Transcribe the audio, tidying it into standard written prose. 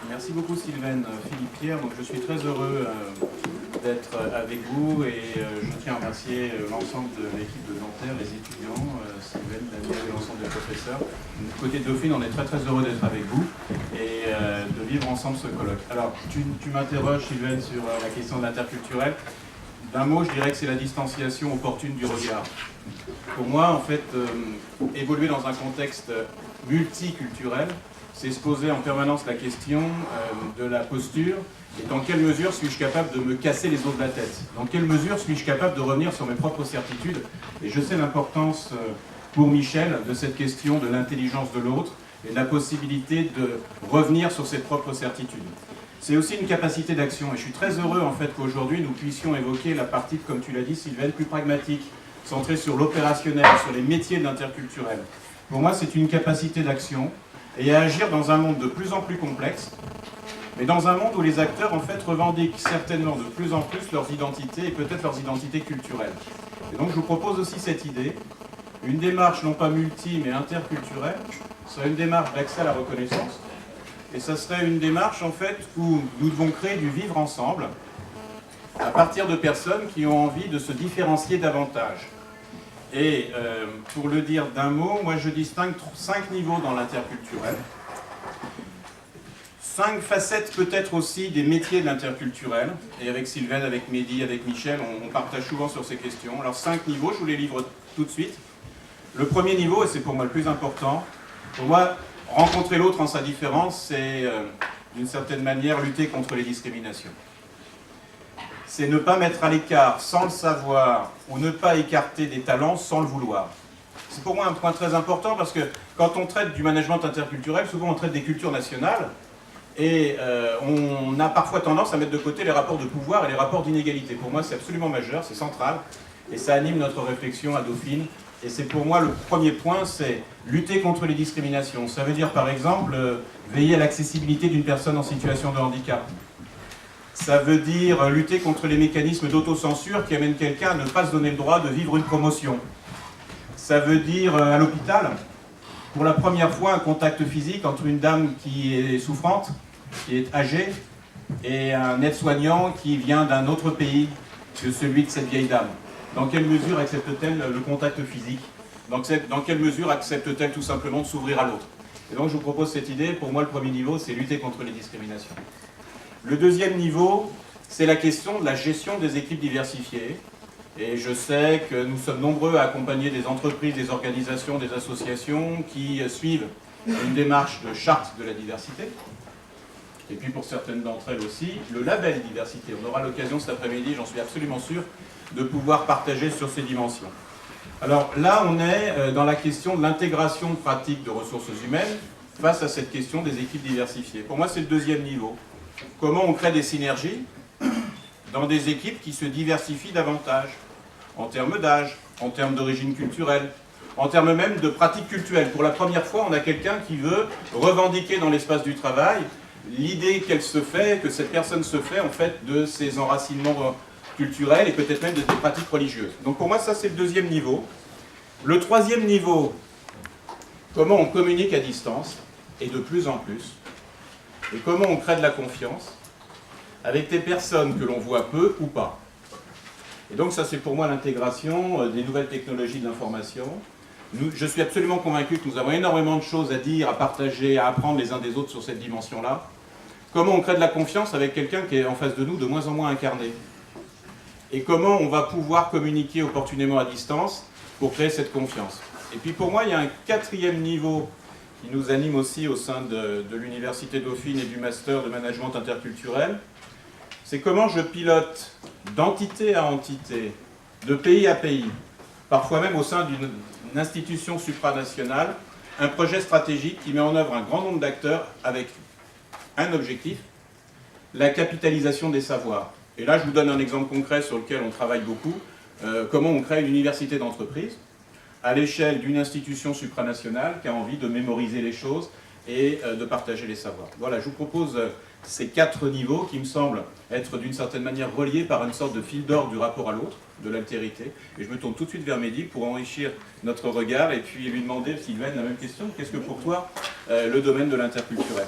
Merci beaucoup Sylvaine. Philippe Pierre, donc je suis très heureux d'être avec vous et je tiens à remercier l'ensemble de l'équipe de Nanterre, les étudiants, Sylvaine, Daniel et l'ensemble des professeurs. Côté Dauphine, on est très heureux d'être avec vous et de vivre ensemble ce colloque. Alors, tu m'interroges Sylvaine sur la question de l'interculturel. D'un mot, je dirais que c'est la distanciation opportune du regard. Pour moi, en fait, évoluer dans un contexte multiculturel, c'est se poser en permanence la question de la posture et dans quelle mesure suis-je capable de me casser les os de la tête, dans quelle mesure suis-je capable de revenir sur mes propres certitudes. Et je sais l'importance pour Michel de cette question de l'intelligence de l'autre et de la possibilité de revenir sur ses propres certitudes. C'est aussi une capacité d'action et je suis très heureux en fait qu'aujourd'hui nous puissions évoquer la partie, comme tu l'as dit Sylvaine, plus pragmatique, centrée sur l'opérationnel, sur les métiers de l'interculturel. Pour moi c'est une capacité d'action et à agir dans un monde de plus en plus complexe, mais dans un monde où les acteurs en fait revendiquent certainement de plus en plus leurs identités et peut-être leurs identités culturelles. Et donc je vous propose aussi cette idée, une démarche non pas multi mais interculturelle, ce serait une démarche d'accès à la reconnaissance, et ça serait une démarche en fait où nous devons créer du vivre ensemble à partir de personnes qui ont envie de se différencier davantage. Et pour le dire d'un mot, moi je distingue 5 niveaux dans l'interculturel. 5 facettes peut-être aussi des métiers de l'interculturel. Et avec Sylvaine, avec Mehdi, avec Michel, on partage souvent sur ces questions. Alors 5 niveaux, je vous les livre tout de suite. Le premier niveau, et c'est pour moi le plus important, pour moi, rencontrer l'autre en sa différence, c'est d'une certaine manière lutter contre les discriminations. C'est ne pas mettre à l'écart sans le savoir ou ne pas écarter des talents sans le vouloir. C'est pour moi un point très important parce que quand on traite du management interculturel, souvent on traite des cultures nationales et on a parfois tendance à mettre de côté les rapports de pouvoir et les rapports d'inégalité. Pour moi c'est absolument majeur, c'est central et ça anime notre réflexion à Dauphine. Et c'est pour moi le premier point, c'est lutter contre les discriminations. Ça veut dire par exemple veiller à l'accessibilité d'une personne en situation de handicap. Ça veut dire lutter contre les mécanismes d'autocensure qui amènent quelqu'un à ne pas se donner le droit de vivre une promotion. Ça veut dire à l'hôpital, pour la première fois, un contact physique entre une dame qui est souffrante, qui est âgée, et un aide-soignant qui vient d'un autre pays que celui de cette vieille dame. Dans quelle mesure accepte-t-elle le contact physique ? Dans quelle mesure accepte-t-elle tout simplement de s'ouvrir à l'autre ? Et donc je vous propose cette idée. Pour moi, le premier niveau, c'est lutter contre les discriminations. Le deuxième niveau, c'est la question de la gestion des équipes diversifiées. Et je sais que nous sommes nombreux à accompagner des entreprises, des organisations, des associations qui suivent une démarche de charte de la diversité. Et puis pour certaines d'entre elles aussi, le label diversité. On aura l'occasion cet après-midi, j'en suis absolument sûr, de pouvoir partager sur ces dimensions. Alors là, on est dans la question de l'intégration de pratiques de ressources humaines face à cette question des équipes diversifiées. Pour moi, c'est le deuxième niveau. Comment on crée des synergies dans des équipes qui se diversifient davantage, en termes d'âge, en termes d'origine culturelle, en termes même de pratiques culturelles. Pour la première fois, on a quelqu'un qui veut revendiquer dans l'espace du travail l'idée qu'elle se fait, que cette personne se fait en fait de ses enracinements culturels et peut-être même de ses pratiques religieuses. Donc pour moi, ça c'est le deuxième niveau. Le troisième niveau, comment on communique à distance, et de plus en plus, et comment on crée de la confiance avec des personnes que l'on voit peu ou pas. Et donc ça c'est pour moi l'intégration des nouvelles technologies de l'information. Je suis absolument convaincu que nous avons énormément de choses à dire, à partager, à apprendre les uns des autres sur cette dimension-là. Comment on crée de la confiance avec quelqu'un qui est en face de nous de moins en moins incarné. Et comment on va pouvoir communiquer opportunément à distance pour créer cette confiance. Et puis pour moi, il y a un quatrième niveau qui nous anime aussi au sein de l'Université Dauphine et du Master de Management Interculturel. C'est comment je pilote d'entité à entité, de pays à pays, parfois même au sein d'une institution supranationale, un projet stratégique qui met en œuvre un grand nombre d'acteurs avec un objectif, la capitalisation des savoirs. Et là, je vous donne un exemple concret sur lequel on travaille beaucoup, comment on crée une université d'entreprise à l'échelle d'une institution supranationale qui a envie de mémoriser les choses et de partager les savoirs. Voilà, je vous propose ces 4 niveaux qui me semblent être d'une certaine manière reliés par une sorte de fil d'or du rapport à l'autre, de l'altérité. Et je me tourne tout de suite vers Mehdi pour enrichir notre regard et puis lui demander, Sylvaine, la même question. Qu'est-ce que pour toi le domaine de l'interculturel ?